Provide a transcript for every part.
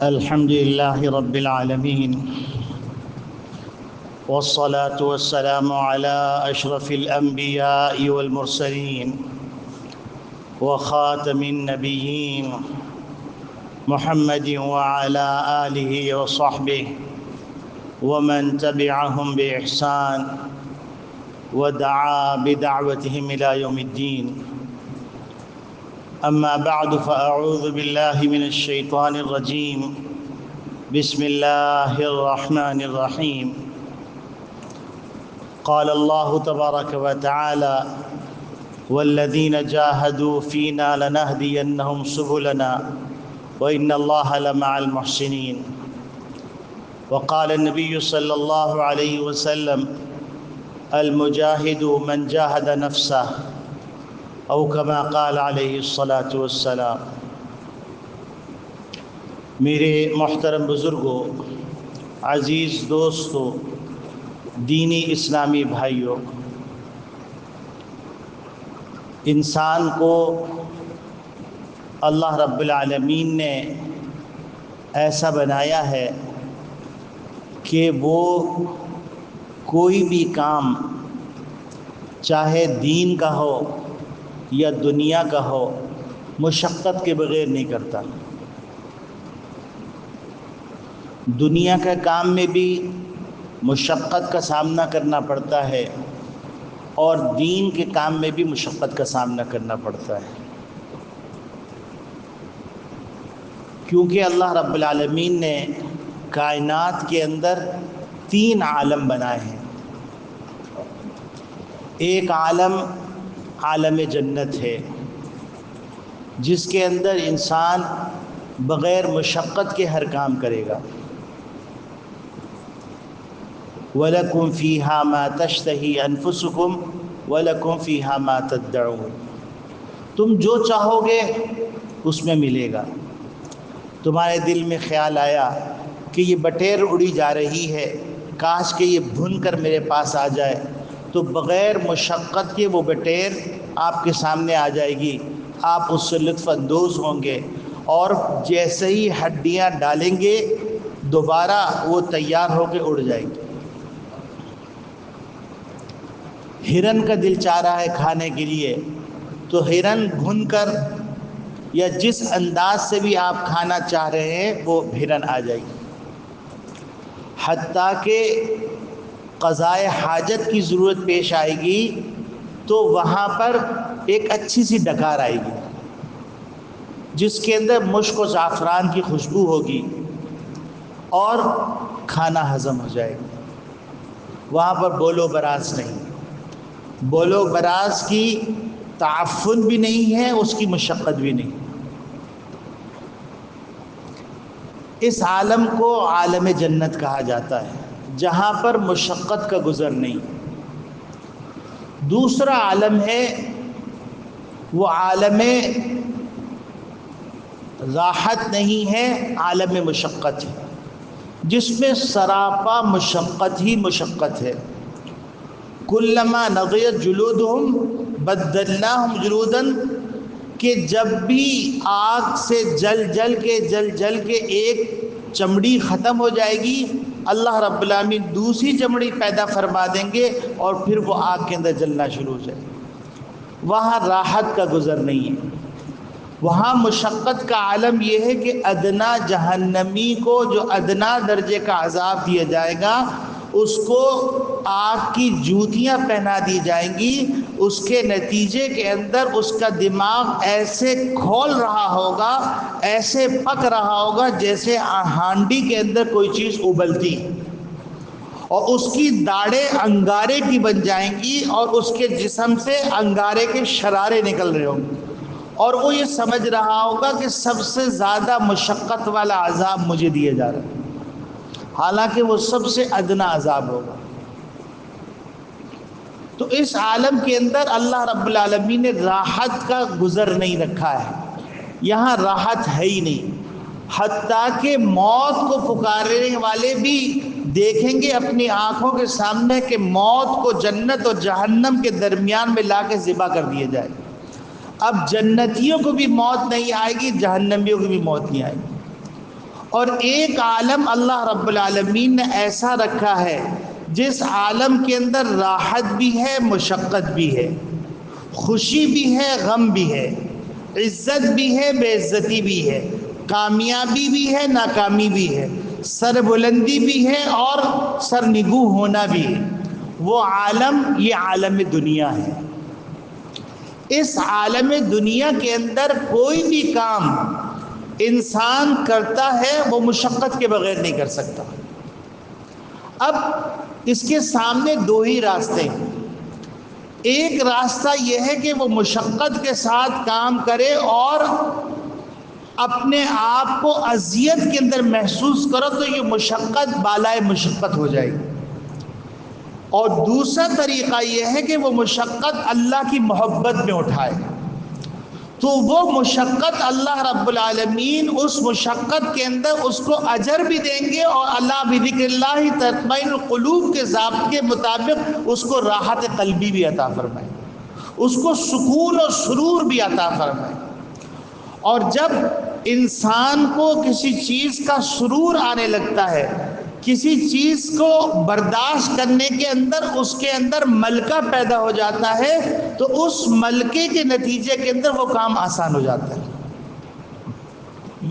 الحمد لله رب العالمين، والصلاة والسلام على أشرف الأنبياء والمرسلين وخاتم النبيين محمد وعلى آله وصحبه ومن تبعهم بإحسان ودعا بدعوتهم إلى يوم الدين. أما بعد، فأعوذ بالله من الشيطان الرجيم. بسم الله الرحمن الرحيم. قال الله تبارك وتعالى: والذين جاهدوا فينا لنهدينهم سبلنا وإن الله لمع المحسنين. وقال النبي صلى الله عليه وسلم: المجاهد من جاهد نفسه، او كما قال علیہ الصلاۃ والسلام. میرے محترم بزرگوں، عزیز دوستوں، دینی اسلامی بھائیوں، انسان کو اللہ رب العالمین نے ایسا بنایا ہے کہ وہ کوئی بھی کام، چاہے دین کا ہو یا دنیا کا ہو، مشقت کے بغیر نہیں کرتا. دنیا کے کام میں بھی مشقت کا سامنا کرنا پڑتا ہے اور دین کے کام میں بھی مشقت کا سامنا کرنا پڑتا ہے، کیونکہ اللہ رب العالمین نے کائنات کے اندر 3 عالم بنائے ہیں. ایک عالم جنت ہے، جس کے اندر انسان بغیر مشقت کے ہر کام کرے گا. وَلَكُمْ فِيهَا مَا تَشْتَهِي أَنفُسُكُمْ وَلَكُمْ فِيهَا مَا تَدَّعُونَ. تم جو چاہو گے اس میں ملے گا. تمہارے دل میں خیال آیا کہ یہ بٹیر اڑی جا رہی ہے، کاش کہ یہ بھن کر میرے پاس آ جائے، تو بغیر مشقت کے وہ بٹیر آپ کے سامنے آ جائے گی. آپ اس سے لطف اندوز ہوں گے اور جیسے ہی ہڈیاں ڈالیں گے دوبارہ وہ تیار ہو کے اڑ جائے گی. ہرن کا دل چاہ رہا ہے کھانے کے لیے، تو ہرن بھن کر یا جس انداز سے بھی آپ کھانا چاہ رہے ہیں وہ ہرن آ جائے گی. حتیٰ کہ قضائے حاجت کی ضرورت پیش آئے گی تو وہاں پر ایک اچھی سی ڈکار آئے گی جس کے اندر مشک و زعفران کی خوشبو ہوگی اور کھانا ہضم ہو جائے گا. وہاں پر بولو براز نہیں، بولو براز کی تعفن بھی نہیں ہے، اس کی مشقت بھی نہیں. اس عالم کو عالم جنت کہا جاتا ہے، جہاں پر مشقت کا گزر نہیں. دوسرا عالم ہے وہ عالم راحت نہیں ہے، عالم مشقت ہے، جس میں سراپا مشقت ہی مشقت ہے. کلما نضجت جلودہم بدلناہم جلودا، کہ جب بھی آگ سے جل کے ایک چمڑی ختم ہو جائے گی، اللہ رب العالمین دوسری چمڑی پیدا فرما دیں گے اور پھر وہ آگ کے اندر جلنا شروع ہو جائے. وہاں راحت کا گزر نہیں ہے، وہاں مشقت کا عالم یہ ہے کہ ادنا جہنمی کو جو ادنا درجے کا عذاب دیا جائے گا، اس کو آگ کی جوتیاں پہنا دی جائیں گی. اس کے نتیجے کے اندر اس کا دماغ ایسے کھول رہا ہوگا، ایسے پک رہا ہوگا جیسے ہانڈی کے اندر کوئی چیز ابلتی، اور اس کی داڑھیں انگارے کی بن جائیں گی اور اس کے جسم سے انگارے کے شرارے نکل رہے ہوں گے، اور وہ یہ سمجھ رہا ہوگا کہ سب سے زیادہ مشقت والا عذاب مجھے دیا جا رہا ہے، حالانکہ وہ سب سے ادنا عذاب ہوگا. تو اس عالم کے اندر اللہ رب العالمین نے راحت کا گزر نہیں رکھا ہے، یہاں راحت ہے ہی نہیں. حتیٰ کہ موت کو پکارنے والے بھی دیکھیں گے اپنی آنکھوں کے سامنے کہ موت کو جنت اور جہنم کے درمیان میں لا کے ذبح کر دیا جائے. اب جنتیوں کو بھی موت نہیں آئے گی، جہنمیوں کو بھی موت نہیں آئے گی. اور ایک عالم اللہ رب العالمین نے ایسا رکھا ہے جس عالم کے اندر راحت بھی ہے، مشقت بھی ہے، خوشی بھی ہے، غم بھی ہے، عزت بھی ہے، بے عزتی بھی ہے، کامیابی بھی ہے، ناکامی بھی ہے، سر بلندی بھی ہے اور سر نگو ہونا بھی ہے۔ وہ عالم یہ عالم دنیا ہے۔ اس عالم دنیا کے اندر کوئی بھی کام انسان کرتا ہے وہ مشقت کے بغیر نہیں کر سکتا۔ اب اس کے سامنے دو ہی راستے ہیں۔ ایک راستہ یہ ہے کہ وہ مشقت کے ساتھ کام کرے اور اپنے آپ کو اذیت کے اندر محسوس کرو تو یہ مشقت بالائے مشقت ہو جائے گی، اور دوسرا طریقہ یہ ہے کہ وہ مشقت اللہ کی محبت میں اٹھائے، تو وہ مشقت اللہ رب العالمین اس مشقت کے اندر اس کو اجر بھی دیں گے، اور اللہ بذکر اللہ تطمئن القلوب کے ضابط کے مطابق اس کو راحت قلبی بھی عطا فرمائے، اس کو سکون اور سرور بھی عطا فرمائے۔ اور جب انسان کو کسی چیز کا سرور آنے لگتا ہے، کسی چیز کو برداشت کرنے کے اندر اس کے اندر ملکہ پیدا ہو جاتا ہے تو اس ملکے کے نتیجے کے اندر وہ کام آسان ہو جاتا ہے۔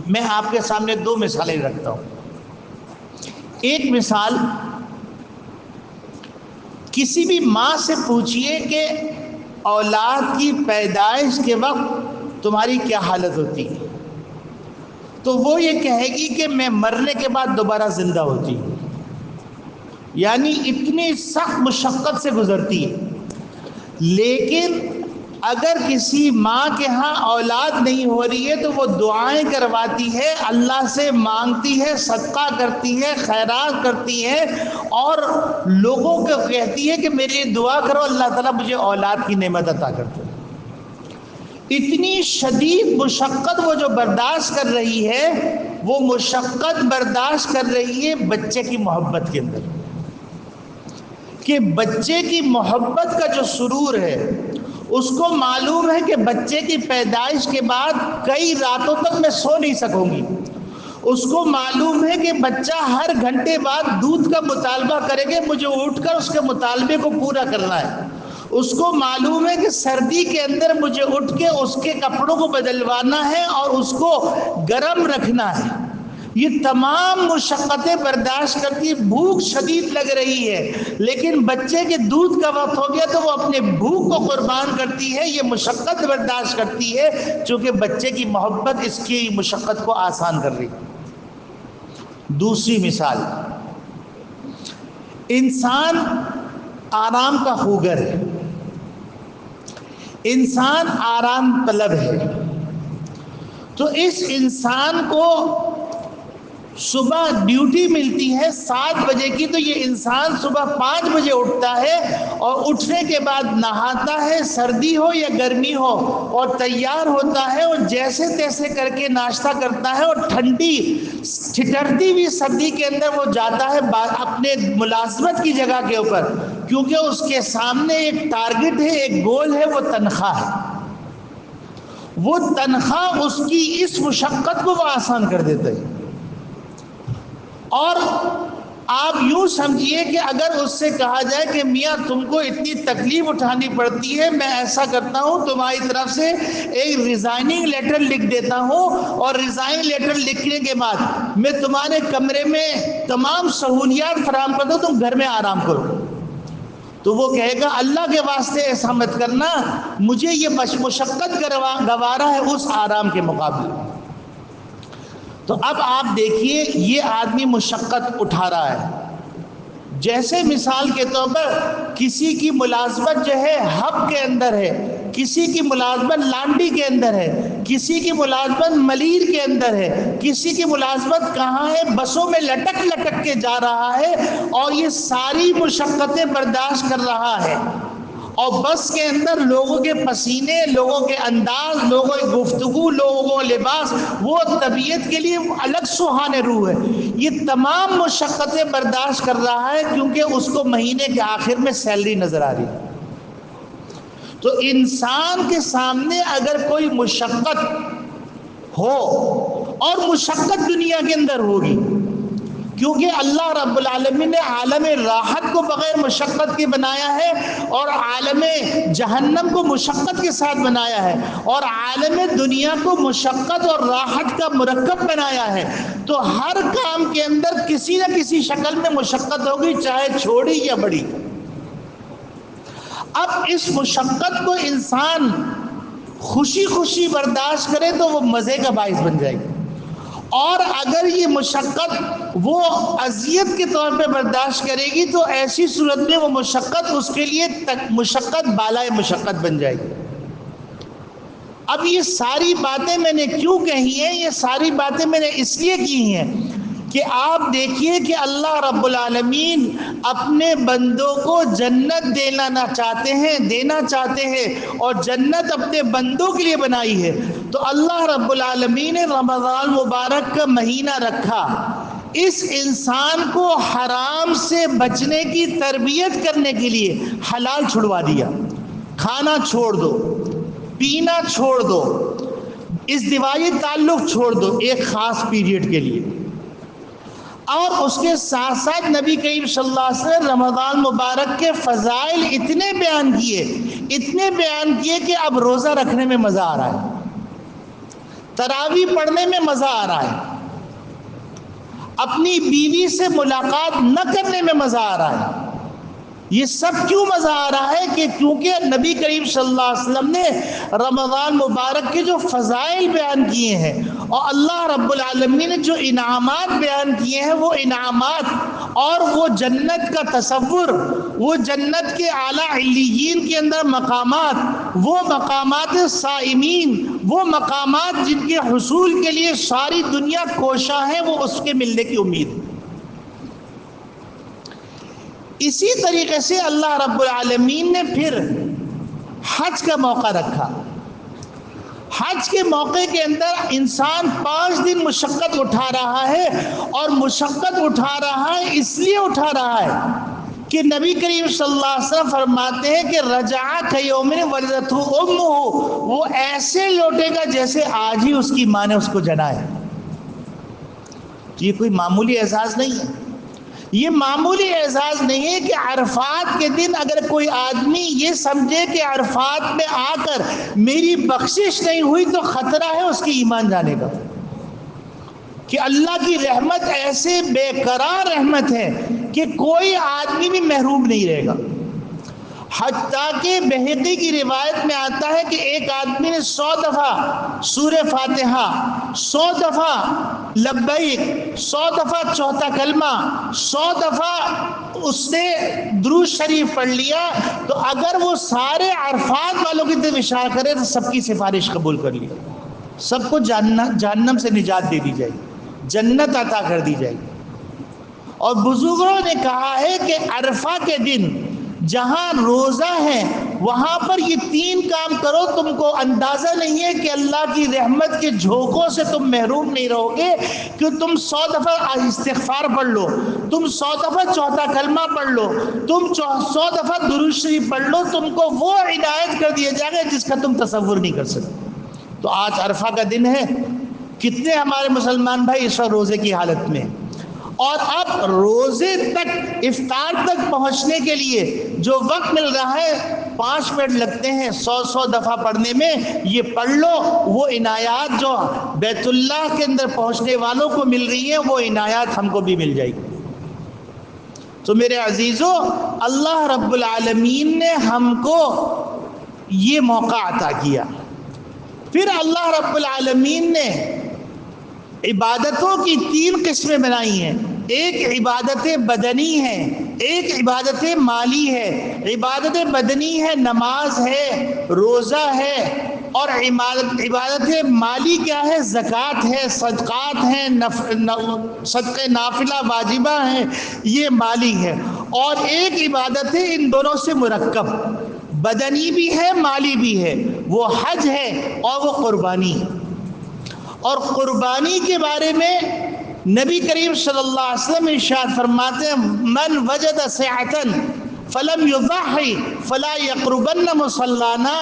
میں آپ کے سامنے دو مثالیں رکھتا ہوں۔ ایک مثال، کسی بھی ماں سے پوچھئے کہ اولاد کی پیدائش کے وقت تمہاری کیا حالت ہوتی ہے، تو وہ یہ کہے گی کہ میں مرنے کے بعد دوبارہ زندہ ہوتی ہوں، یعنی اتنی سخت مشقت سے گزرتی ہے۔ لیکن اگر کسی ماں کے ہاں اولاد نہیں ہو رہی ہے تو وہ دعائیں کرواتی ہے، اللہ سے مانگتی ہے، صدقہ کرتی ہے، خیرات کرتی ہے، اور لوگوں کو کہتی ہے کہ میرے لیے دعا کرو اللہ تعالیٰ مجھے اولاد کی نعمت عطا کرتے۔ اتنی شدید مشقت وہ جو برداشت کر رہی ہے، وہ مشقت برداشت کر رہی ہے بچے کی محبت کے اندر، کہ بچے کی محبت کا جو سرور ہے، اس کو معلوم ہے کہ بچے کی پیدائش کے بعد کئی راتوں تک میں سو نہیں سکوں گی، اس کو معلوم ہے کہ بچہ ہر گھنٹے بعد دودھ کا مطالبہ کرے گا، مجھے اٹھ کر اس کے مطالبے کو پورا کرنا ہے، اس کو معلوم ہے کہ سردی کے اندر مجھے اٹھ کے اس کے کپڑوں کو بدلوانا ہے اور اس کو گرم رکھنا ہے۔ یہ تمام مشقتیں برداشت کرتی، بھوک شدید لگ رہی ہے لیکن بچے کے دودھ کا وقت ہو گیا تو وہ اپنے بھوک کو قربان کرتی ہے، یہ مشقت برداشت کرتی ہے چونکہ بچے کی محبت اس کی مشقت کو آسان کر رہی۔ دوسری مثال، انسان آرام کا خوگر ہے، انسان آرام طلب ہے، تو اس انسان کو صبح ڈیوٹی ملتی ہے 7 بجے کی، تو یہ انسان صبح 5 بجے اٹھتا ہے اور اٹھنے کے بعد نہاتا ہے، سردی ہو یا گرمی ہو، اور تیار ہوتا ہے اور جیسے تیسے کر کے ناشتہ کرتا ہے، اور ٹھنڈی ٹھٹرتی ہوئی سردی کے اندر وہ جاتا ہے اپنے ملازمت کی جگہ کے اوپر، کیونکہ اس کے سامنے ایک ٹارگٹ ہے، ایک گول ہے، وہ تنخواہ ہے۔ وہ تنخواہ اس کی اس مشقت کو وہ آسان کر دیتا ہے۔ اور آپ یوں سمجھیے کہ اگر اس سے کہا جائے کہ میاں تم کو اتنی تکلیف اٹھانی پڑتی ہے، میں ایسا کرتا ہوں تمہاری طرف سے ایک ریزائننگ لیٹر لکھ دیتا ہوں، اور ریزائن لیٹر لکھنے کے بعد میں تمہارے کمرے میں تمام سہولیات فراہم کرتا ہوں، تم گھر میں آرام کرو، تو وہ کہے گا اللہ کے واسطے ایسا مت کرنا، مجھے یہ مشقت گوارا ہے اس آرام کے مقابلے۔ تو اب آپ دیکھیے یہ آدمی مشقت اٹھا رہا ہے، جیسے مثال کے طور پر کسی کی ملازمت جو ہے ہب کے اندر ہے، کسی کی ملازمت لانڈی کے اندر ہے، کسی کی ملازمت ملیر کے اندر ہے، کسی کی ملازمت کہاں ہے، بسوں میں لٹک لٹک کے جا رہا ہے اور یہ ساری مشقتیں برداشت کر رہا ہے، اور بس کے اندر لوگوں کے پسینے، لوگوں کے انداز، لوگوں کی گفتگو، لوگوں کا لباس، وہ طبیعت کے لیے الگ سہانے روح ہے، یہ تمام مشقتیں برداشت کر رہا ہے کیونکہ اس کو مہینے کے آخر میں سیلری نظر آ رہی ہے۔ تو انسان کے سامنے اگر کوئی مشقت ہو اور مشقت دنیا کے اندر ہوگی، کیونکہ اللہ رب العالمین نے عالم راحت کو بغیر مشقت کے بنایا ہے اور عالم جہنم کو مشقت کے ساتھ بنایا ہے، اور عالم دنیا کو مشقت اور راحت کا مرکب بنایا ہے۔ تو ہر کام کے اندر کسی نہ کسی شکل میں مشقت ہوگی، چاہے چھوڑی یا بڑی۔ اب اس مشقت کو انسان خوشی خوشی برداشت کرے تو وہ مزے کا باعث بن جائے گی، اور اگر یہ مشقت وہ اذیت کے طور پہ برداشت کرے گی تو ایسی صورت میں وہ مشقت اس کے لیے مشقت بالائے مشقت بن جائے گی۔ اب یہ ساری باتیں میں نے کیوں کہی ہیں؟ یہ ساری باتیں میں نے اس لیے کی ہیں کہ آپ دیکھیے کہ اللہ رب العالمین اپنے بندوں کو جنت دینا چاہتے ہیں اور جنت اپنے بندوں کے لیے بنائی ہے۔ تو اللہ رب العالمین نے رمضان مبارک کا مہینہ رکھا، اس انسان کو حرام سے بچنے کی تربیت کرنے کے لیے حلال چھڑوا دیا۔ کھانا چھوڑ دو، پینا چھوڑ دو، ازدواجی تعلق چھوڑ دو ایک خاص پیریڈ کے لیے۔ اور اس کے ساتھ ساتھ نبی کریم صلی اللہ علیہ وسلم رمضان مبارک کے فضائل اتنے بیان کیے کہ اب روزہ رکھنے میں مزہ آ رہا ہے، تراویح پڑھنے میں مزہ آ رہا ہے، اپنی بیوی سے ملاقات نہ کرنے میں مزہ آ رہا ہے۔ یہ سب کیوں مزہ آ رہا ہے؟ کہ کیونکہ نبی کریم صلی اللہ علیہ وسلم نے رمضان مبارک کے جو فضائل بیان کیے ہیں اور اللہ رب العالمین نے جو انعامات بیان کیے ہیں، وہ انعامات اور وہ جنت کا تصور، وہ جنت کے اعلیٰ علیین کے اندر مقامات، وہ مقامات صائمین، وہ مقامات جن کے حصول کے لیے ساری دنیا کوشاں ہے، وہ اس کے ملنے کی امید ہے۔ اسی طریقے سے اللہ رب العالمین نے پھر حج کا موقع رکھا۔ حج کے موقع کے اندر انسان 5 دن مشقت اٹھا رہا ہے، اور مشقت اٹھا رہا ہے اس لیے اٹھا رہا ہے کہ نبی کریم صلی اللہ علیہ وسلم فرماتے ہیں کہ رجع کیوم ولدتہ امہ، وہ ایسے لوٹے گا جیسے آج ہی اس کی ماں نے اس کو جنا ہے۔ یہ کوئی معمولی اعزاز نہیں ہے، یہ معمولی اعزاز نہیں ہے کہ عرفات کے دن اگر کوئی آدمی یہ سمجھے کہ عرفات میں آ کر میری بخشش نہیں ہوئی تو خطرہ ہے اس کی ایمان جانے کا، کہ اللہ کی رحمت ایسے بے قرار رحمت ہے کہ کوئی آدمی بھی محروم نہیں رہے گا۔ حتیٰ کہ بہقی کی روایت میں آتا ہے کہ ایک آدمی نے 100 دفعہ سورہ فاتحہ، 100 دفعہ لبیک، 100 دفعہ چوتھا کلمہ، 100 دفعہ اس نے درود شریف پڑھ لیا، تو اگر وہ سارے عرفات والوں کی طرف اشارہ کرے تو سب کی سفارش قبول کر لی، سب کو جہنم سے نجات دے دی جائے گی، جنت عطا کر دی جائے گی۔ اور بزرگوں نے کہا ہے کہ عرفہ کے دن جہاں روزہ ہے وہاں پر یہ 3 کام کرو، تم کو اندازہ نہیں ہے کہ اللہ کی رحمت کے جھونکوں سے تم محروم نہیں رہو گے، کہ تم 100 دفعہ استغفار پڑھ لو، تم 100 دفعہ چوتھا کلمہ پڑھ لو، تم 100 دفعہ درود شریف پڑھ لو، تم کو وہ عنایت کر دیا جائے گا جس کا تم تصور نہیں کر سکتے۔ تو آج عرفہ کا دن ہے، کتنے ہمارے مسلمان بھائی اس وقت روزے کی حالت میں، اور اب روزے تک، افطار تک پہنچنے کے لیے جو وقت مل رہا ہے 5 منٹ لگتے ہیں 100 دفعہ پڑھنے میں، یہ پڑھ لو، وہ عنایات جو بیت اللہ کے اندر پہنچنے والوں کو مل رہی ہیں وہ عنایات ہم کو بھی مل جائے گی۔ تو میرے عزیزو، اللہ رب العالمین نے ہم کو یہ موقع عطا کیا۔ پھر اللہ رب العالمین نے عبادتوں کی 3 قسمیں بنائی ہیں، ایک عبادت بدنی ہے، ایک عبادت مالی ہے۔ عبادت بدنی ہے، نماز ہے، روزہ ہے، اور عبادت مالی کیا ہے؟ زکوٰۃ ہے، صدقات ہیں، صدقے نافلہ واجبہ ہیں، یہ مالی ہے۔ اور ایک عبادت ہے ان دونوں سے مرکب، بدنی بھی ہے مالی بھی ہے، وہ حج ہے اور وہ قربانی ہے۔ اور قربانی کے بارے میں نبی کریم صلی اللہ علیہ وسلم ارشاد فرماتے ہیں من وجد سعۃ، فلم یضحی فلا یقربن مصلانا،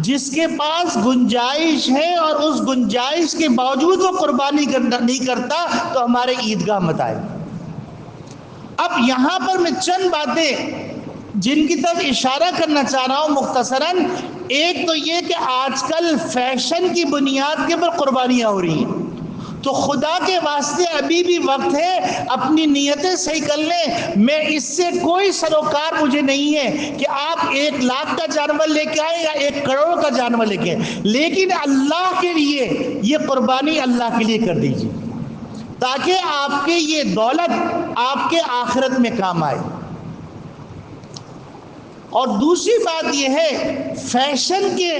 جس کے پاس گنجائش ہے اور اس گنجائش کے باوجود وہ قربانی نہیں کرتا تو ہمارے عیدگاہ مت آئے۔ اب یہاں پر میں چند باتیں جن کی طرف اشارہ کرنا چاہ رہا ہوں مختصراً، ایک تو یہ کہ آج کل فیشن کی بنیاد کے اوپر قربانیاں ہو رہی ہیں، تو خدا کے واسطے ابھی بھی وقت ہے، اپنی نیتیں صحیح کر لیں۔ میں اس سے کوئی سروکار مجھے نہیں ہے کہ آپ 1 لاکھ کا جانور لے کے آئیں یا 1 کروڑ کا جانور لے کے آئیں، لیکن اللہ کے لیے یہ قربانی اللہ کے لیے کر دیجیے، تاکہ آپ کے یہ دولت آپ کے آخرت میں کام آئے۔ اور دوسری بات یہ ہے، فیشن کے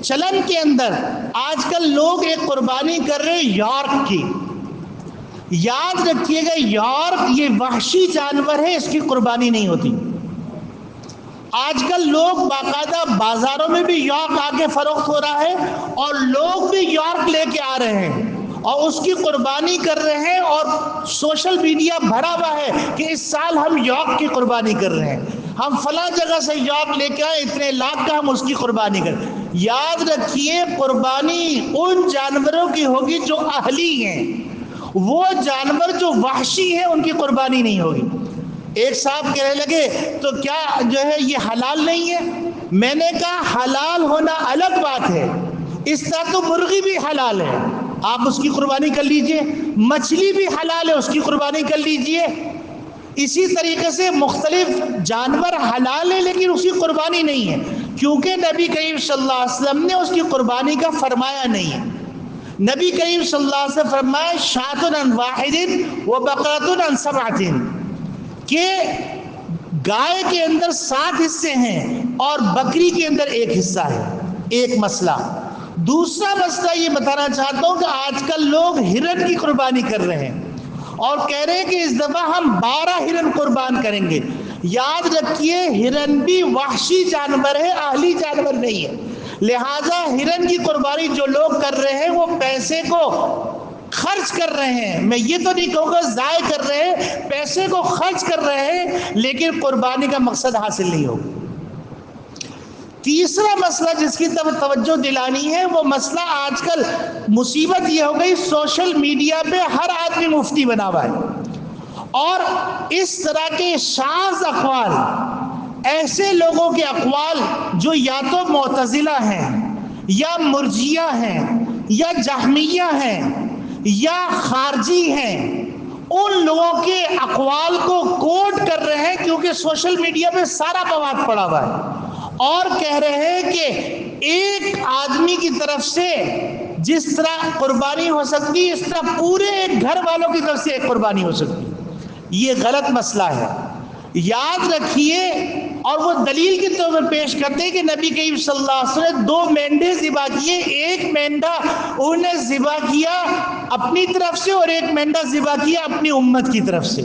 چلن کے اندر آج کل لوگ ایک قربانی کر رہے ہیں یارک کی۔ یاد رکھیے گا، یارک یہ وحشی جانور ہے، اس کی قربانی نہیں ہوتی۔ آج کل لوگ باقاعدہ بازاروں میں بھی یارک آگے فروخت ہو رہا ہے اور لوگ بھی یارک لے کے آ رہے ہیں اور اس کی قربانی کر رہے ہیں، اور سوشل میڈیا بھرا ہوا ہے کہ اس سال ہم یارک کی قربانی کر رہے ہیں، ہم فلاں جگہ سے یارک لے کے آئے اتنے لاکھ کا، ہم اس کی قربانی کریں۔ یاد رکھیے، قربانی ان جانوروں کی ہوگی جو اہلی ہیں، وہ جانور جو وحشی ہیں ان کی قربانی نہیں ہوگی۔ ایک صاحب کہنے لگے تو کیا جو ہے یہ حلال نہیں ہے؟ میں نے کہا حلال ہونا الگ بات ہے، اس طرح تو مرغی بھی حلال ہے، آپ اس کی قربانی کر لیجئے، مچھلی بھی حلال ہے، اس کی قربانی کر لیجئے۔ اسی طریقے سے مختلف جانور حلال ہیں لیکن اس کی قربانی نہیں ہے، کیونکہ نبی کریم صلی اللہ علیہ وسلم نے اس کی قربانی کا فرمایا نہیں ہے۔ نبی کریم صلی اللہ علیہ وسلم فرمایا شاۃ عن واحد وبقرۃ عن سبعۃ، کہ گائے کے اندر 7 حصے ہیں اور بکری کے اندر 1 حصہ ہے۔ ایک مسئلہ۔ دوسرا مسئلہ یہ بتانا چاہتا ہوں کہ آج کل لوگ ہرن کی قربانی کر رہے ہیں اور کہہ رہے ہیں کہ اس دفعہ ہم 12 ہرن قربان کریں گے۔ یاد رکھیے، ہرن بھی وحشی جانور ہے، اہلی جانور نہیں ہے، لہٰذا ہرن کی قربانی جو لوگ کر رہے ہیں وہ پیسے کو خرچ کر رہے ہیں، میں یہ تو نہیں کہوں گا ضائع کر رہے ہیں، پیسے کو خرچ کر رہے ہیں لیکن قربانی کا مقصد حاصل نہیں ہوگا۔ تیسرا مسئلہ جس کی طرف توجہ دلانی ہے، وہ مسئلہ آج کل مصیبت یہ ہو گئی، سوشل میڈیا پہ ہر آدمی مفتی بنا ہوا ہے، اور اس طرح کے شاذ اقوال، ایسے لوگوں کے اقوال جو یا تو معتزلہ ہیں یا مرجیہ ہیں یا جہمیہ ہیں یا خارجی ہیں، ان لوگوں کے اقوال کو کوٹ کر رہے ہیں، کیونکہ سوشل میڈیا پہ سارا مواد پڑا ہوا ہے، اور کہہ رہے ہیں کہ ایک آدمی کی طرف سے جس طرح قربانی ہو سکتی اس طرح پورے ایک گھر والوں کی طرف سے ایک قربانی ہو سکتی۔ یہ غلط مسئلہ ہے، یاد رکھیے۔ اور وہ دلیل کے طور پر پیش کرتے ہیں کہ نبی کریم صلی اللہ علیہ وسلم نے 2 مینڈے ذبح کیے، ایک مینڈا انہوں نے ذبح کیا اپنی طرف سے اور ایک مینڈا ذبح کیا اپنی امت کی طرف سے۔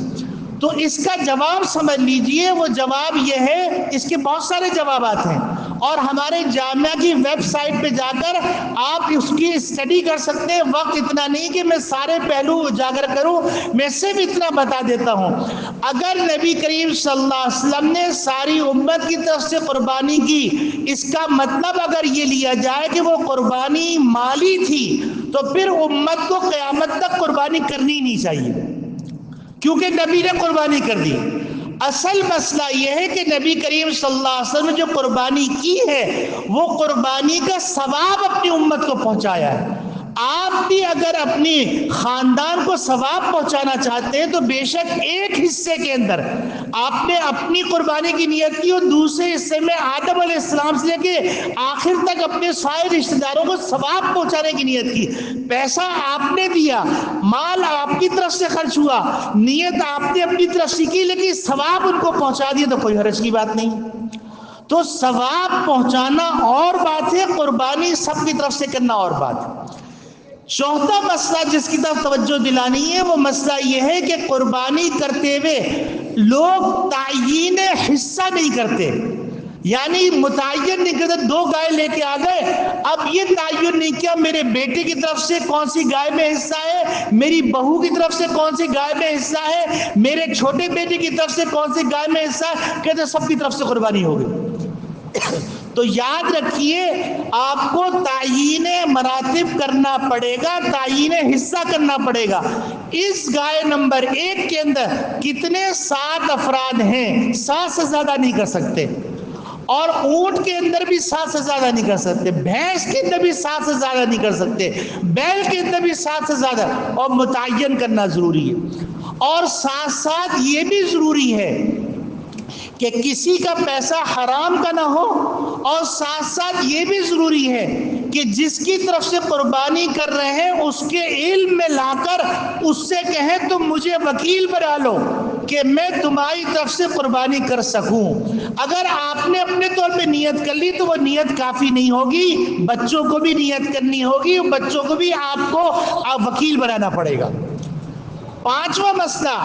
تو اس کا جواب سمجھ لیجئے، وہ جواب یہ ہے، اس کے بہت سارے جوابات ہیں، اور ہمارے جامعہ کی ویب سائٹ پہ جا کر آپ اس کی اسٹڈی کر سکتے ہیں۔ وقت اتنا نہیں کہ میں سارے پہلو اجاگر کروں، میں صرف اتنا بتا دیتا ہوں، اگر نبی کریم صلی اللہ علیہ وسلم نے ساری امت کی طرف سے قربانی کی، اس کا مطلب اگر یہ لیا جائے کہ وہ قربانی مالی تھی، تو پھر امت کو قیامت تک قربانی کرنی نہیں چاہیے، کیونکہ نبی نے قربانی کر دی۔ اصل مسئلہ یہ ہے کہ نبی کریم صلی اللہ علیہ وسلم نے جو قربانی کی ہے وہ قربانی کا ثواب اپنی امت کو پہنچایا ہے۔ آپ بھی اگر اپنی خاندان کو ثواب پہنچانا چاہتے ہیں تو بے شک ایک حصے کے اندر آپ نے اپنی قربانی کی نیت کی اور دوسرے حصے میں آدم علیہ السلام سے لے کے آخر تک اپنے سارے رشتہ داروں کو ثواب پہنچانے کی نیت کی۔ پیسہ آپ نے دیا، مال آپ کی طرف سے خرچ ہوا، نیت آپ نے اپنی طرف سے کی، لیکن ثواب ان کو پہنچا دیا تو کوئی حرج کی بات نہیں۔ تو ثواب پہنچانا اور بات ہے، قربانی سب کی طرف سے کرنا اور بات ہے۔ چوتھا مسئلہ جس کی طرف توجہ دلانی ہے وہ مسئلہ یہ ہے کہ قربانی کرتے ہوئے لوگ تعیین حصہ نہیں کرتے۔ یعنی متعین نہیں کرتے، 2 گائے لے کے آ گئے، اب یہ تعین نہیں کیا میرے بیٹے کی طرف سے کون سی گائے میں حصہ ہے، میری بہو کی طرف سے کون سی گائے میں حصہ ہے، میرے چھوٹے بیٹے کی طرف سے کون سی گائے میں حصہ ہے، کہتے سب کی طرف سے قربانی ہو گئی۔ تو یاد رکھیے آپ کو تعیین مراتب کرنا پڑے گا، تعیین حصہ کرنا پڑے گا۔ اس گائے نمبر 1 کے اندر کتنے 7 افراد ہیں، 7 سے زیادہ نہیں کر سکتے، اور اونٹ کے اندر بھی 7 سے زیادہ نہیں کر سکتے، بھینس کے اندر بھی 7 سے زیادہ نہیں کر سکتے، بیل کے اندر بھی 7 سے زیادہ، اور متعین کرنا ضروری ہے۔ اور ساتھ ساتھ یہ بھی ضروری ہے کہ کسی کا پیسہ حرام کا نہ ہو، اور ساتھ ساتھ یہ بھی ضروری ہے کہ جس کی طرف سے قربانی کر رہے ہیں اس کے علم میں لا کر اس سے کہیں تم مجھے وکیل بنا لو کہ میں تمہاری طرف سے قربانی کر سکوں۔ اگر آپ نے اپنے طور پہ نیت کر لی تو وہ نیت کافی نہیں ہوگی، بچوں کو بھی نیت کرنی ہوگی، بچوں کو بھی آپ کو وکیل بنانا پڑے گا۔ 5واں مسئلہ،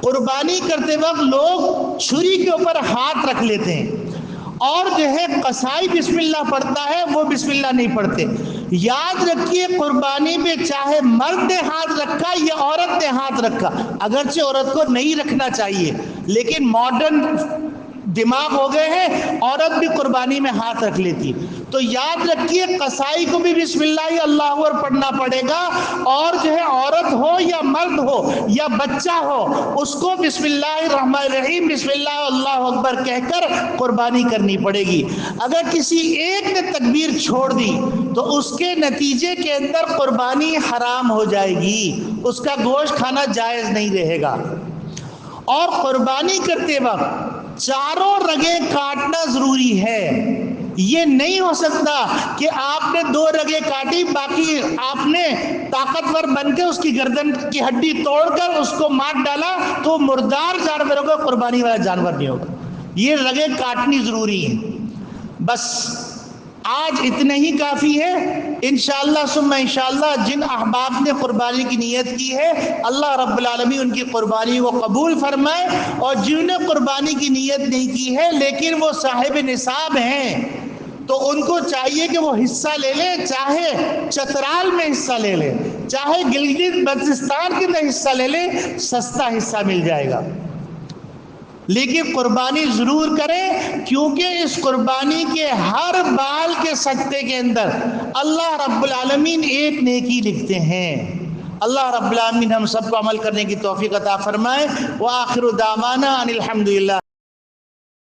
قربانی کرتے وقت لوگ چھری کے اوپر ہاتھ رکھ لیتے ہیں، اور جو ہے قصائی بسم اللہ پڑھتا ہے وہ بسم اللہ نہیں پڑھتے۔ یاد رکھیے قربانی میں چاہے مرد نے ہاتھ رکھا یا عورت نے ہاتھ رکھا، اگرچہ عورت کو نہیں رکھنا چاہیے لیکن ماڈرن دماغ ہو گئے ہیں، عورت بھی قربانی میں ہاتھ رکھ لیتی، تو یاد رکھیے قصائی کو بھی بسم اللہ اللہ اکبر پڑھنا پڑے گا، اور جو ہے عورت ہو یا مرد ہو یا بچہ ہو اس کو بسم اللہ الرحمن الرحیم بسم اللہ اللہ اکبر کہہ کر قربانی کرنی پڑے گی۔ اگر کسی ایک نے تکبیر چھوڑ دی تو اس کے نتیجے کے اندر قربانی حرام ہو جائے گی، اس کا گوشت کھانا جائز نہیں رہے گا۔ اور قربانی کرتے وقت چاروں رگیں کاٹنا ضروری ہے۔ یہ نہیں ہو سکتا کہ آپ نے 2 رگیں کاٹی، باقی آپ نے طاقتور بن کے اس کی گردن کی ہڈی توڑ کر اس کو مار ڈالا تو مردار جانور ہوگا، قربانی والا جانور نہیں ہوگا۔ یہ رگیں کاٹنی ضروری ہیں۔ بس آج اتنے ہی کافی ہے۔ انشاءاللہ ثم انشاءاللہ جن احباب نے قربانی کی نیت کی ہے اللہ رب العالمین ان کی قربانی کو قبول فرمائے، اور جنہوں نے قربانی کی نیت نہیں کی ہے لیکن وہ صاحب نصاب ہیں تو ان کو چاہیے کہ وہ حصہ لے لیں، چاہے چترال میں حصہ لے لیں، چاہے گلگت بلتستان کے اندر حصہ لے لیں، سستا حصہ مل جائے گا، لیکن قربانی ضرور کریں، کیونکہ اس قربانی کے ہر بال کے صدقے کے اندر اللہ رب العالمین ایک نیکی لکھتے ہیں۔ اللہ رب العالمین ہم سب کو عمل کرنے کی توفیق عطا فرمائے۔ وآخر دعوانا ان الحمدللہ۔